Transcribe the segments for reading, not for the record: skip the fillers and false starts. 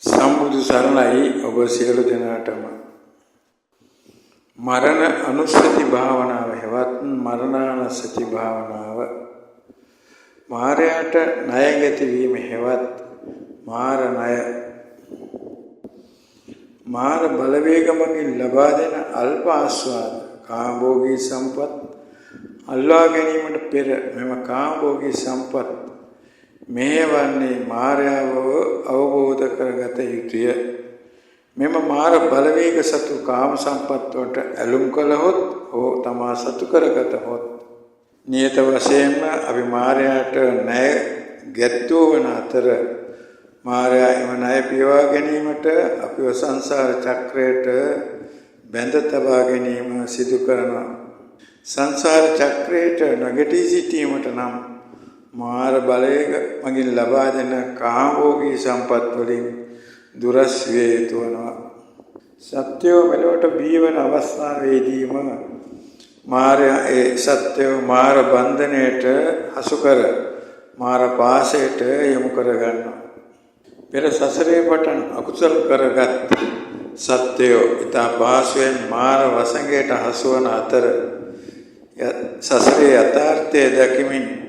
සම්බුදු සරණයි ඔබ සියලු දෙනාටම. මරණ අනුස්සති භාවනාව හෙවත් මරණානුස්සති භාවනාව මාරයට ණය ගැති වීම හෙවත් මාර ණය මාර බලවේගමකින් ලබා දෙන අල්ප ආස්වාද කාමභෝගී සම්පත් අල්ලා ගැනීමට පෙර මෙම කාමභෝගී සම්පත් මේවන්නේ මායාව අවබෝධ කරගත යුතුය. මෙම මාර බලවේග සතු කාම සම්පත් වලට ඇලුම් කළහොත් ඕ තමා සතු කරගතහොත් නියත වශයෙන්ම අපි මායාට ණය ගැත්තෝ වන අතර මායා එම ණය පියවා ගැනීමට අපිව සංසාර චක්‍රයට බැඳ තබා ගැනීම සිදු කරනවා. සංසාර චක්‍රයට නැගී සිටීමට නම් මාර බලයක මගින් ලබා දෙන කාමභෝගී සම්පත් වලින් දුරස් විය යුතු වෙනවා. සත්‍යෝ මෙලොවට බීවන අවස්ථාවේදීම මාරයා ඒ සත්‍යෝ මාර බන්ධනයට හසු කර මාර පාසයට යොමු කර ගන්නවා. පෙර සසරේ පටන් අකුසල කරගත් සත්‍යෝ ඊට පාසයෙන් මාර වසඟයට හසු වන අතර සසරේ යථාර්ථය දැකීමෙන්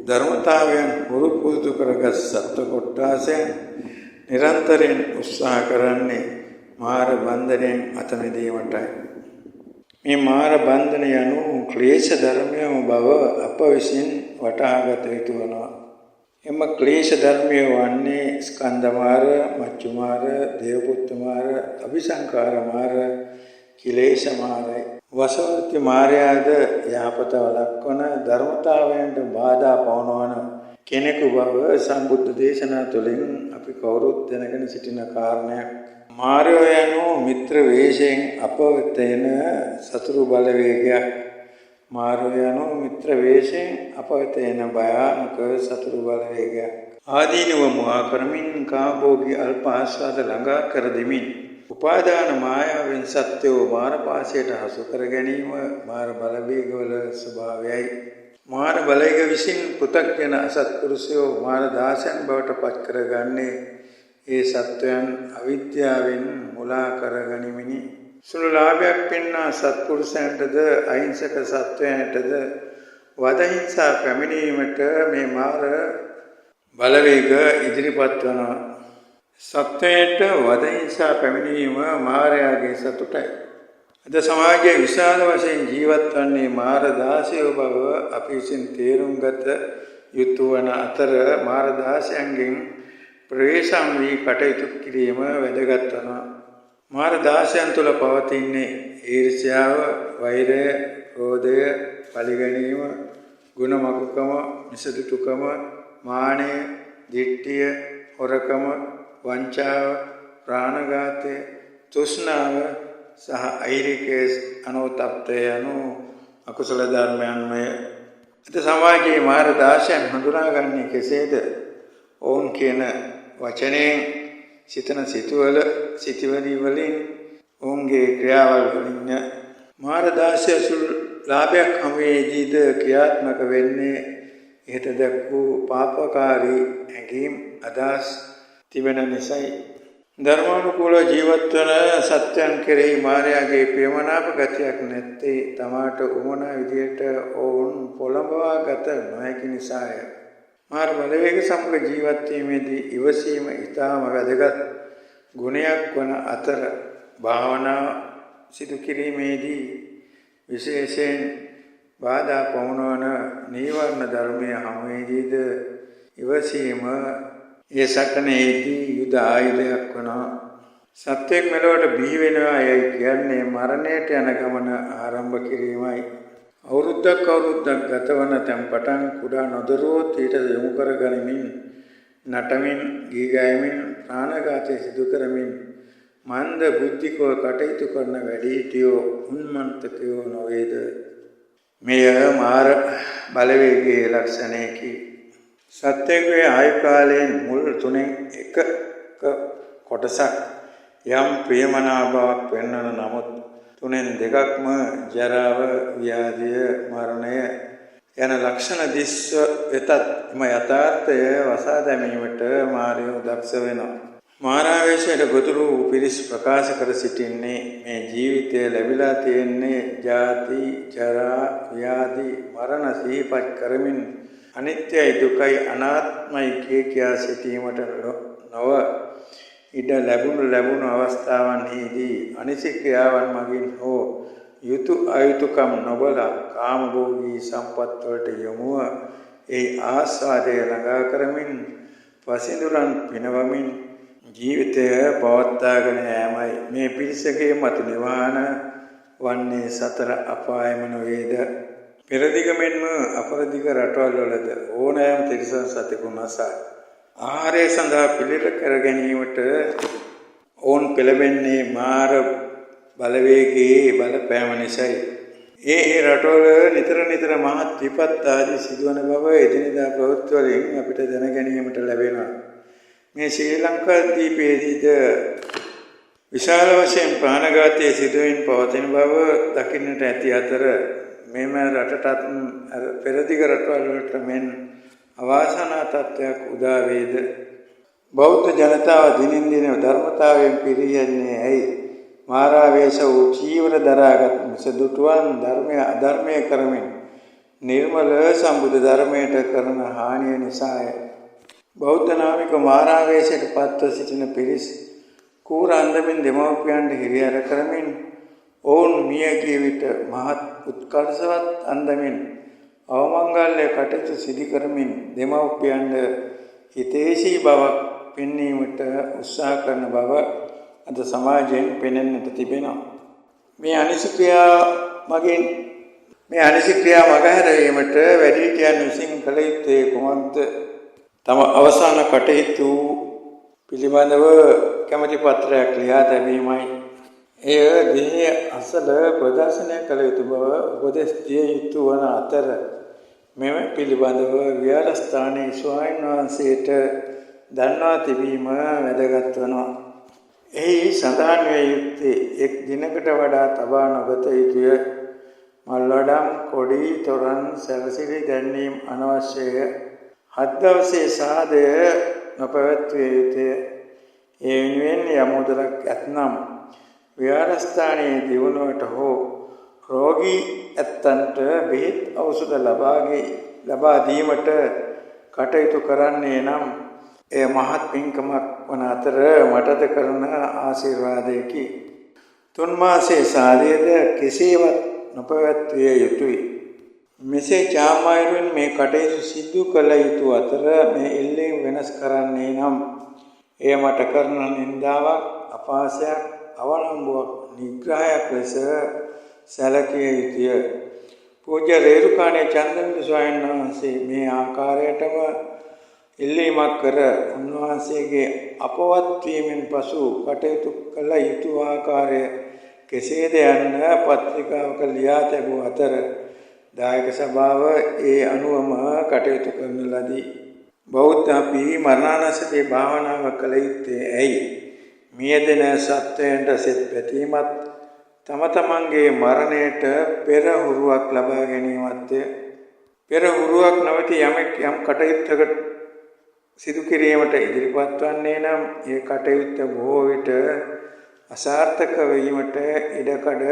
ධර්මතාවයන් පුරුදු කරගත් සත්ව කොට්ටාසයන් නිරන්තරයෙන් උත්සාහ කරන්නේ මාර බන්ධනයෙන් අත මිදීමටයි. මේ මාර බන්ධනය යනු ක්ලේශ ධර්මයම බව අප විසින් වටහාගත යුතු වෙනවා. එම ක්ලේශ ධර්මය වන්නේ ස්කන්ධ මාර, මච්චු මාර, දේවපුත්ත මාර, අபிසංකාර මාර, කිලේශ මාරයි. වසවර්ති මාර්යාද යහපත වළක්වන ධර්මතාවයන්ට බාධා පවනවන කෙනෙකු බව සම්බුද්ධ දේශනා තුළින් අපි කවුරුත් දැනගෙන සිටින කාරණයක්. මාර්යෝ යනු මිත්‍ර වේශයෙන් අප වෙත එන සතුරු බලවේගයක්. මාර්යෝ යනු මිත්‍ර වේශයෙන් අප වෙත එන භයානක සතුරු බලවේගයක්. ආදීනව මුවා කරමින් කාමභෝගී අල්ප ආස්වාද ළඟා කර දෙමින් උපාදාන මායාවෙන් සත්‍යෝ මාරපාසයට හසු කර ගැනීම මාර බලවේගවල ස්වභාවයයි. මාර බලවේග විසින් පෘථග්ජන අසත්පුරුෂයෝ මාර දාසයන් බවට පත් කරගන්නේ ඒ සත්වයන් අවිද්‍යාවෙන් මුලා කරගනිමිනි. සුළු ලාභයක් පෙන්නා සත්පුරුෂයන්ටද අහිංසක සත්වයන්ටද වදහිංසා පැමිණීමට මේ මාර බලවේග ඉදිරිපත් වනවා. සත්වයට වදහිංසා පැමිණීම මායාගේ සතුටයි. අද සමාජයේ විශාල වශයෙන් ජීවත් වන්නේ මාර දාසයෝ බව අපි විසින් තේරුම් ගත යුතු වන අතර මාර දාසයන්ගෙන් ප්‍රවේශම් වී කටයුතු කිරීම වැදගත් වනවා. මාර දාසයන් තුළ පවතින්නේ ඊර්ෂ්‍යාව, වෛරය, ක්‍රෝධය, පරිගැනීම, ගුණමකුකම, මිසදිටුකම, මානය, දිට්ඨිය, හොරකම, වංචාව, ප්‍රාණඝාතය, තෘෂ්ණාව සහ අහිරිකේ අනෝතප්තය යනු අකුසල ධර්මයන්මය. අද සමාජයේ මාර දාසයන් හඳුනාගන්නේ කෙසේද? ඔවුන් කියන වචනයෙන්, සිතන සිතුවිලි වලින්, ඔවුන්ගේ ක්‍රියාවල් වලින්. මාර දාසය සුළු ලාභයක් හමුවේදීද ක්‍රියාත්මක වෙන්නේ ඉහත දැක් වූ පාපකාරී හැඟීම් අදහස් තිබෙන නිසයි. ධර්මානුකූල ජීවත් වන සත්‍යයන් කෙරෙහි මායාවේ ප්‍රේමනාප ගතියක් නැත්තේ තමාට උමනා විදියට ඔවුන් පොළඹවා ගත නොහැකි නිසාය. මාර බලවේග සමග ජීවත් වීමේදී ඉවසීම ඉතාම වැදගත් ගුණයක් වන අතර භාවනාව සිදු කිරීමේදී විශේෂයෙන් බාධා පවනවන නීවරණ ධර්මයේ හමුවේදීද ඉවසීම ඒ සටනේදී යුද ආයුධයක් වනවා. සත්‍යයක් මෙලොවට බිහි වෙනවා යයි කියන්නේ මරණයට යන ගමන ආරම්භ කිරීමයි. අවුරුද්දක් ගතවන තැන් පටන් කුඩා නොදරුවොත් ඊට යොමු කර ගනිමින් නටමින් ගී ගයමින් ප්‍රාණඝාතය සිදු කරමින් මන්ද බුද්ධිකව කටයුතු කරන වැඩිහිටියෝ උන්මන්තකයෝ නොවේද? මෙය මාර බලවේගයේ ලක්ෂණයකි. සත්‍යයේ ආයු කාලයෙන් මුල් තුනෙන් එක කොටසක් යම් ප්‍රියමනාපයක් වෙන්නන නමුත් තුනෙන් දෙකක්ම ජරාව, ව්‍යාධිය, මරණය යන ලක්ෂණ දිස්ව වෙතත් එම යථාර්ථය වසා දැමීමට මාර්යෝ දක්ෂ වෙනවා. මාරාවේශයට ගොදුරු පිරිස් ප්‍රකාශ කර සිටින්නේ මේ ජීවිතය ලැබිලා තියෙන්නේ ජාති ජරා ව්‍යාධි මරණ සිහිපත් කරමින් අනිත්‍යයි දුකයි අනාත්මයි කියා සිටීමට නොව ඉඩ ලැබුණු අවස්ථාවන්හිදී අනිසි ක්‍රියාවන් මගින් හෝ යුතු අයුතුකම් නොබලා කාමභෝගී සම්පත් වලට යොමුව ඒ ආස්වාදය ළඟා කරමින් වසිඳුරන් පිනවමින් ජීවිතය පවත්වාගෙන යෑමයි මේ පිරිසගේ මතු නිවහන වන්නේ සතර අපායම නොවේද? පෙරදිග මෙන්ම අපරදිග රටවල් වලද ඕනෑම තිරිසන් සතෙකු නසා ආහාරය සඳහා පිළිර කර ගැනීමට ඔවුන් පෙළඹෙන්නේ මාර බලවේගයේ බලපෑම නිසායි. ඒ රටවල නිතර මහත් විපත් ආදී සිදුවන බව එදිනෙදා ප්‍රවෘත්ති වලින් අපිට දැන ගැනීමට ලැබෙනවා. මේ ශ්‍රී ලංකා දීපයේදීද විශාල වශයෙන් ප්‍රාණඝාතයේ සිදුවෙමින් පවතින බව දකින්නට ඇති අතර මෙම රටටත් පෙරදිග රටවල් වලට මෙන් අවාසනාවන්ත තත්ත්වයක් උදා වේද? බෞද්ධ ජනතාව දිනින් දින ධර්මතාවයෙන් පිරියන්නේ ඇයි? මාරාවේශ වූ චීවර දරාගත් මිසදුටුවන් ධර්මය අධර්මය කරමින් නිර්මල සම්බුද්ධ ධර්මයට කරන හානිය නිසාය. බෞද්ධ නාමික මාරාවේශයට පත්ව සිටින පිරිස් කූර අන්දමින් දෙමව්පියන්ට හිරිහැර කරමින් ඔවුන් මිය ගිය විට මහත් උත්කර්ෂවත් අන්දමින් අවමංගල්‍ය කටයුතු සිදු කරමින් දෙමව්පියන්ට හිතේශී බවක් පෙන්වීමට උත්සාහ කරන බව අද සමාජයෙන් පෙනෙන්නට තිබෙනවා. මේ අනිසික්‍රියා මගහැරීමට වැඩිහිටියන් විසින් කළ යුත්තේ කුමක්ද? තම අවසාන කටයුතු පිළිබඳව කැමැති පත්‍රයක් ලියා තැබීමයි. එය දිනේ අසල ප්‍රදර්ශනය කළ යුතු බව උපදෙස් දිය යුතු වන අතර මෙම පිළිබඳව විහාරස්ථානයේ ස්වාමීන් වහන්සේට දන්වා තිබීම වැදගත් වනවා. එහි සඳහන් විය යුත්තේ එක් දිනකට වඩා තබා නොගත යුතුය. මල්වඩම් කොඩි තොරන් සැරසිලි දැන්වීම අනවශ්‍යය. 7 දවසේ සාදය නොපැවැත්විය යුතුය. ඒ වෙනුවෙන් යමුදලක් ඇතනම් විහාරස්ථානයේ දියුණුවට හෝ රෝගී ඇත්තන්ට බෙහෙත් ඖෂධ ලබා දීමට කටයුතු කරන්නේ නම් එය මහත් පින්කමක් වන අතර මටද කරන ආශිර්වාදයකි. 3 මාසයේ සාදයද කෙසේවත් නොපැවැත්විය යුතුය. මෙසේ චාමායුරින් මේ කටයුතු සිදු කළ යුතු අතර මේ ඉල්ලීම වෙනස් කරන්නේ නම් එය මට කරන නින්දාවක්, අපහාසයක්, අවනම්බුවක්, නිග්‍රහයක් ලෙස සැලකිය යුතුය. පූජ්‍ය රේරුකාණේ චන්දවිඳු ස්වාමීන් වහන්සේ මේ ආකාරයටම ඉල්ලීමක් කර උන්වහන්සේගේ අපවත් වීමෙන් පසු කටයුතු කළ යුතු ආකාරය කෙසේද යන්න පත්‍රිකාවක ලියා තැබූ අතර දායක සභාව ඒ අනුවම කටයුතු කරන ලදී. බෞද්ධ අපි මරණාසන්නයේ භාවනාව කළ යුත්තේ ඇයි? මියදෙන සත්වයන්ට සෙත් පැතීමත් තම තමන්ගේ මරණයට පෙරහුරුවක් ලබා ගැනීමත්ය. පෙරහුරුවක් නැවති යමෙක් යම් කටයුත්තකට සිදු කිරීමට ඉදිරිපත් වන්නේ නම් ඒ කටයුත්ත බොහෝ විට අසාර්ථක වීමට ඉඩකඩ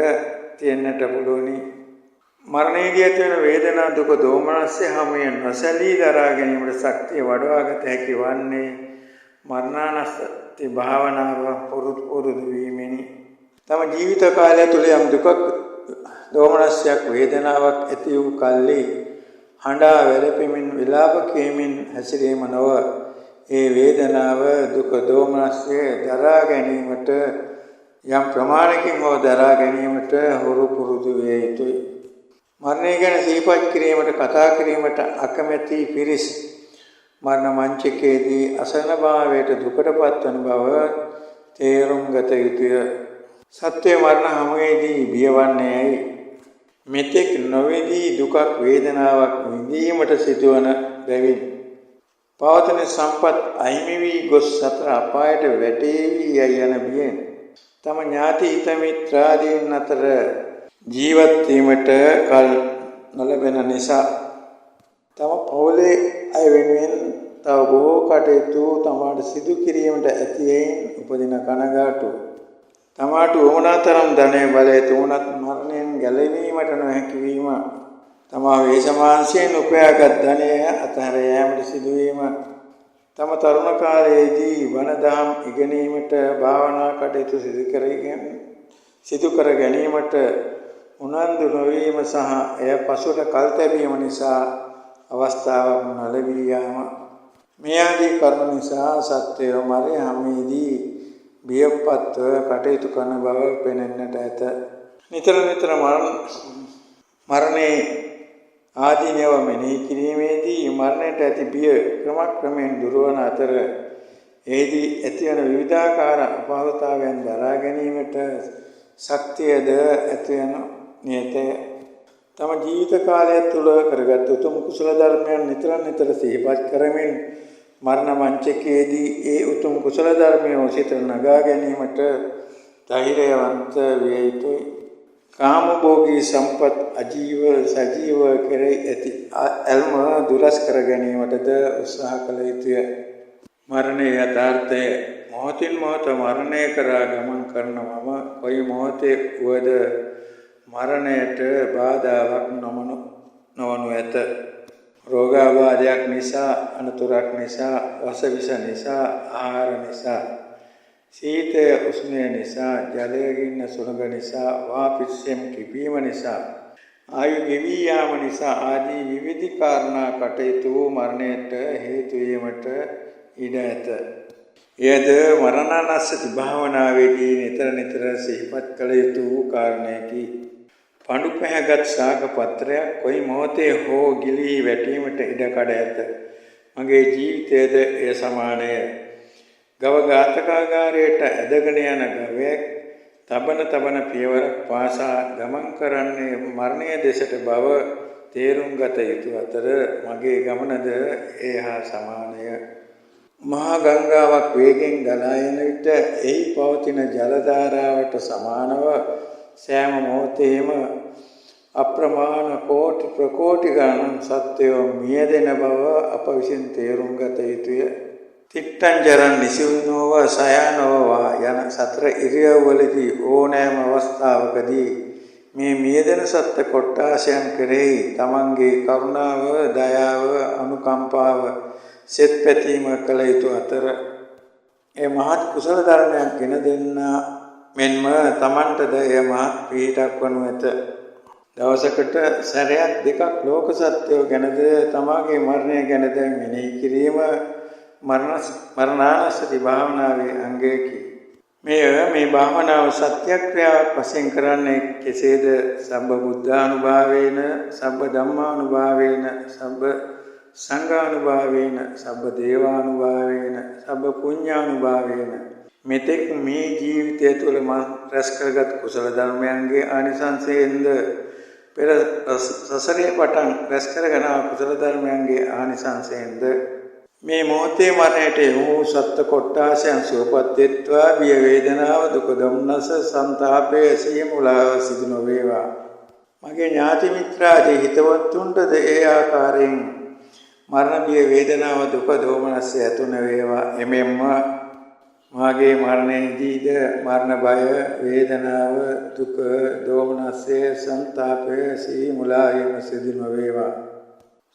තියෙන්නට පුළුවනි. මරණයේදී ඇති වන වේදනා දුක දෝමනස්ය හැමයෙන් නොසැලී දරා ගැනීමට ශක්තිය වඩවාගත හැකි වන්නේ මරණාසන්න භාවනාව පුරුදු වීමෙනි. තම ජීවිත කාලය තුළ යම් දුකක් දෝමනස්යක් වේදනාවක් ඇති වූ කල්හි හඬා වැළපෙමින් විලාප කියමින් හැසිරීම නොව ඒ වේදනාව දුක දෝමනස්ය දරා ගැනීමට යම් ප්‍රමාණකින් හෝ දරා ගැනීමට හුරු පුරුදු විය යුතුයි. මරණය ගැන සිහිපත් කිරීමට කතා කිරීමට අකමැති පිරිස් මරණ මංචකයේදී අසරණභාවයට දුකටපත් වන බව තේරුම් ගත යුතුය. සත්‍ය මරණ හමුවේදී බියවන්නේ ඇයි? මෙතෙක් නොවේදී දුකක් වේදනාවක් විඳීමට සිදුවන බැවින් පවතන සම්පත් අහිමි වී ගොස් සතර අපායට වැටේවි යන බියෙන් තම ඥාති හිත මිත්‍රාදීන් අතර ජීවත් වීමට කල නොලැබෙන නිසා තම පවුලේ අය වෙනුවෙන් තව බොහෝ කටයුතු තමාට සිදු කිරීමට ඇතියෙන් උපදින කනගාටුව. තමාට ඕනෑ තරම් ධනය බලය තුනත් මරණයෙන් ගැලවීමට නොහැකි වීම. තමා වේශමාංශයෙන් උපයාගත් ධනය අතහැර යාමට සිදුවීම. තම තරුණ කාලයේදී වන දහම් ඉගෙනීමට භාවනා කටයුතු සිදු කර ගැනීමට උනන්දු නොවීම සහ එය පසුට කල් තැබීම නිසා අවස්ථාවක් නොලැබී යාම. මේ ආදී කරුණු නිසා සත්වය මරණයේදී බියපත්ව කටයුතු කරන බව පෙනෙන්නට ඇත. නිතර නිතර මරණේ ආදීනව මෙනෙහි කිරීමේදී මරණයට ඇති බිය ක්‍රමයෙන් දුරවන අතර එෙහිදී ඇතිවන විවිධාකාර අපහසුතාවයන් දරා ගැනීමට ශක්තියද ඇතිවන නියතය. තම ජීවිත කාලය තුළ කරගත් උතුම් කුසල ධර්මයන් නිතර සිහිපත් කරමින් මරණ මංචකයේදී ඒ උතුම් කුසල ධර්මයේ සිත නගා ගැනීමට ධෛර්යවන්ත විය යුතුයි. කාමභෝගී සම්පත් අජීව සජීව කෙරෙහි ඇති ඇල්ම දුරස් කර ගැනීමටද උත්සාහ කළ යුතුය. මරණයේ යථාර්ථය මොහොතින් මොහොත මරණය කරා ගමන් කරන මම කොයි මොහොතේ වුවද මරණයට බාධාවක් නොවනු ඇත. රෝගාබාධයක් නිසා, අනතුරක් නිසා, වසවිස නිසා, ආහාර නිසා, සීතය උෂ්ණය නිසා, ජලය ගින්න සුළඟ නිසා, වාපිස්සෙම් කිපීම නිසා, ආයු ගෙවී යාම නිසා ආදී විවිධ කාරණා කටයුතු මරණයට හේතු වීමට ඉඩ ඇත. එයද මරණාසති භාවනාවේදී නිතර සිහිපත් කළ යුතු කාරණයකි. පඳු පැහැගත් ශාක පත්‍රයක් කොයි මොහොතේ හෝ ගිලී වැටීමට ඉඩකඩ ඇත. මගේ ජීවිතයේද එය සමානය. ගව ඝාතකාගාරයට ඇදගෙන යන ගවයෙක් තබන පියවර පාසා ගමන් කරන්නේ මරණය දෙසට බව තේරුම් ගත යුතු අතර මගේ ගමනද ඒ හා සමානය. මහා ගංගාවක් වේගෙන් ගලා යන විට එහි පවතින ජල ධාරාවට සමානව සෑම මොහොතේම අප්‍රමාණ කෝටි ප්‍රකෝටි ගණන් සත්වයෝ මියදෙන බව අප විසින් තේරුම් ගත යුතුය. තිට්ඨං ජරං නිසින්නෝව සයනෝව යන සතර ඉරියව්වලදී ඕනෑම අවස්ථාවකදී මේ මියදෙන සත්ත්ව කොට්ටාසයන් කෙරෙහි තමන්ගේ කරුණාව, දයාව, අනුකම්පාව, සෙත් පැතීම කළ යුතු අතර ඒ මහත් කුසල ධර්මයන් ගෙන දෙන්නා මෙන්ම තමන්ටද එය මහත් පිහිටක් වනු ඇත. දවසකට සැරයක් දෙකක් ලෝක සත්‍යය ගැනද තමාගේ මරණය ගැනද මෙනෙහි කිරීම මරණාසති භාවනාවේ අංගයකි. මේ භාවනාව සත්‍යක්‍රියාවක් වශයෙන් කරන්නේ කෙසේද? සබ්බ බුද්ධානුභාවේන, සබ්බ ධම්මානුභාවේන, සබ්බ සංඝානුභාවේන, සබ්බ දේවානුභාවේන, සබ්බ පුඤ්ඤානුභාවේන. මෙතෙක් මේ ජීවිතය තුළ රැස් කරගත් කුසල ධර්මයන්ගේ ආනිසංසයෙන්ද පෙර සසරේ පටන් රැස් කරගෙන කුසල ධර්මයන්ගේ ආනිසංසයෙන්ද මේ මොහොතේ මරණයට යොමු සත්ත්ව කොට්ටාසයන් සුවපත් වෙත්වා බිය වේදනාව දුක දුම්නස සංතාපය සියමුලාව සිදු නොවේවා. මගේ ඥාති මිත්‍රාදී හිතවත්තුන්ටද ඒ ආකාරයෙන් මරණ බිය වේදනාව දුක දෝමනස්ස ඇතු නොවේවා. එමෙන්ම මාගේ මරණයේදීද මරණ බය වේදනාව දුක දෝමනස්ස සංතාපය සියමුලාව සිදු නොවේවා.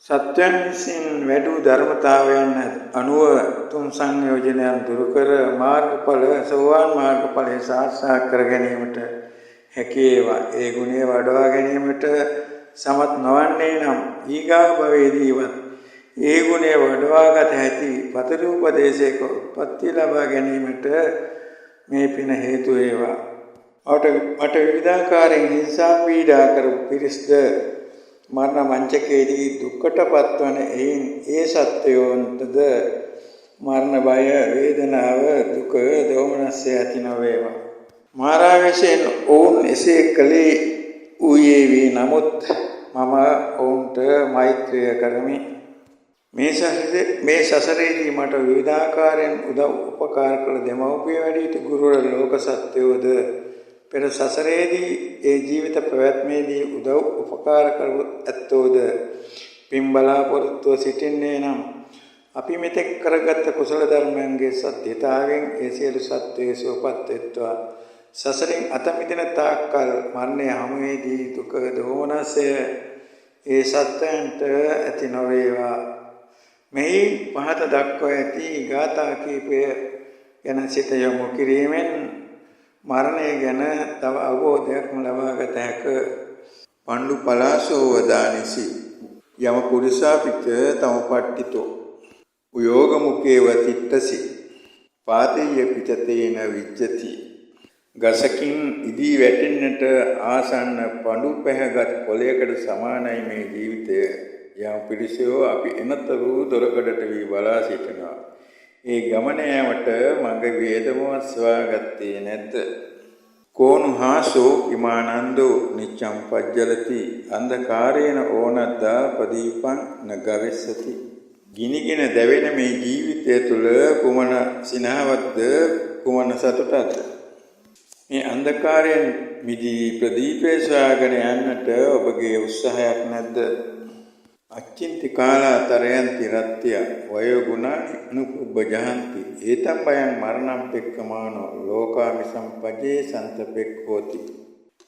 සත්‍යයන් විසින් වැඩි ධර්මතාවයන් අනුව තුන් සංයෝජනයන් දුරු කර මාර්ගඵල සෝවාන් මාර්ගඵලය සාක්ෂාත් කර ගැනීමට හැකි වේවා. ඒ ගුණය වඩවා ගැනීමට සමත් නොවන්නේ නම් ඊගා භවයේදීවත් ඒ ගුණය වඩවාගත හැකි පතරූපදේශයක උත්පත්ති ලබා ගැනීමට මේ පින හේතු වේවා. මට විවිධාකාරයෙන් හිංසා පීඩා කරපු පිරිස්ද මරණ මංචකයේදී දුක්කට පත්වන එයින් ඒ සත්වයෝන්ටද මරණ බය වේදනාව දුක දෝමනස්ය ඇති නොවේවා. මාරාවේශයෙන් ඔවුන් එසේ කළේ ඌයේ වී නමුත් මම ඔවුන්ට මෛත්‍රිය කරමි. මේ සසරේදී මට විවිධාකාරයෙන් උදව් උපකාර කළ දෙමව්පිය වැඩිහිටි ගුරුවර ලෝක සත්වයෝද පෙර සසරේදී ඒ ජීවිත පැවැත්මේදී උදව් උපකාර කර ඇත්තෝද පින් බලාපොරොත්තුව සිටින්නේ නම් අපි මෙතෙක් කරගත් කුසල ධර්මයන්ගේ සත්‍යතාවෙන් ඒ සියලු සත්වයේ සෝපත් වෙත්වා සසරින් අත මිදෙන තාක්කල් මරණය හමුවේදී දුක දෝමනසය ඒ සත්වයන්ට ඇති නොවේවා. මෙහි පහත දක්වා ඇති ගාථා කීපය ගැන සිත යොමු කිරීමෙන් මරණය ගැන තව අවබෝධයක් ලබාගත හැක. පණ්ඩු පලාසෝ වදානිසි යම පුරිසාපිත තමපට්ඨිතෝ උයෝග මුකේව තිට්ඨසි පාතේය පිටතේන විජ්ජති. ගසකින් ඉදී වැටෙන්නට ආසන්න පඳු පැහැගත් කොළයකට සමානයි මේ ජීවිතය. යම් පිරිසෝ අපි එනතරු දොරකඩට වී බලා සිටිනවා. ඒ ගමන යාමට මඟ වේදමවත් සොයාගත්තේ නැද්ද? කෝනුහාසෝ ඉමානන්දෝ නිච්ඡම් පජ්ජලති අන්ධකාරේන ඕනද්දා පදීපං නගවෙස්සති. ගිනිගෙන දැවෙන මේ ජීවිතය තුළ කුමන සිනහවත්ද කුමන සතුටක්ද? මේ අන්ධකාරයෙන් මිදී ප්‍රදීපේ සොයාගෙන යන්නට ඔබගේ උත්සාහයක් නැද්ද? අච්චින්ති කාලාතරයන්ති රත්ත්‍ය වයෝ ගුණානි අනුපුබ්බජහන්ති ඒතම් බයං මරණං පෙක්කමානෝ ලෝකාමි සම්පජේ සන්තපෙක්ඛෝති.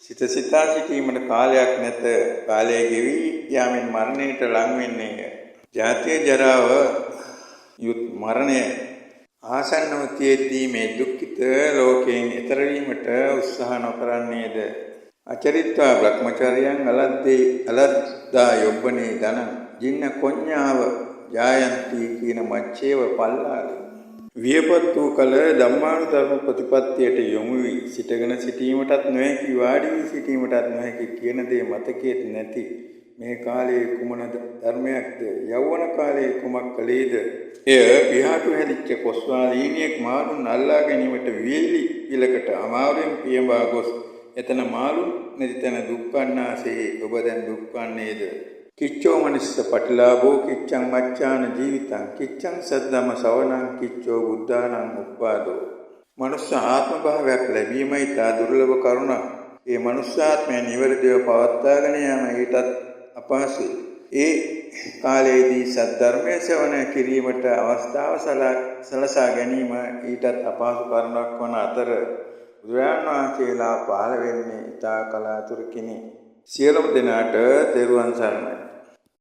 සිත සිතා සිටීමට කාලයක් නැත. කාලය ගෙවි යාමෙන් මරණයට ලං වෙන්නේය. ජාතිය ජරාව යුත් මරණය ආසන්නව තියෙද්දී මේ දුක්ඛිත ලෝකයෙන් එතර වීමට උත්සාහ නොකරන්නේද? අචරිත්වා බ්‍රහ්මචර්යයන් අලද්දා යොබ්බනේ ධන ජින්න කොඤ්ඤාව ජායන්ති කියන මච්චේව පල්ලාලි. වියපත් වූ කල ධම්මානුධර්ම ප්‍රතිපත්තියට යොමු වී සිටගෙන සිටීමටත් නොහැකි වාඩි වී සිටීමටත් නොහැකි කියන දේ මතකයේ නැති මේ කාලයේ කුමන ධර්මයක්ද? යෞවන කාලයේ කුමක් කළේද? එය පියාටු හැදිච්ච කොස්වාලීනියෙක් මාළුන් අල්ලා ගැනීමට වේලි ඉලකට අමාරුවෙන් පියඹා ගොස් එතන මාළු නැති තැන දුක්ඛන්නාසේ ඔබ දැන් දුක්ඛන්නේද? කිච්චෝ මනිස්ස පටිලාභෝ කිච්ඡං මච්ඡාන ජීවිතං කිච්ඡං සද්දම සවණං කිච්චෝ බුද්ධානං උප්පාදෝ. මනුෂ්‍ය ආත්ම භාවයක් ලැබීමයි තා දුර්ලභ කරුණක්. ඒ මනුෂ්‍යාත්මය නිවැරදිව පවත්වාගෙන යාම ඊටත් අපහසුයි. ඒ කාලයේදී සද්ධර්මයේ ශ්‍රවණය කිරීමට අවස්ථාව සලසා ගැනීම ඊටත් අපහසු කරුණක් වන අතර බුදුරජාණන් වහන්සේලා පහළ වෙන්නේ ඉතා කලාතුරකිනි. සියලුම දෙනාට තෙරුවන් සරණයි.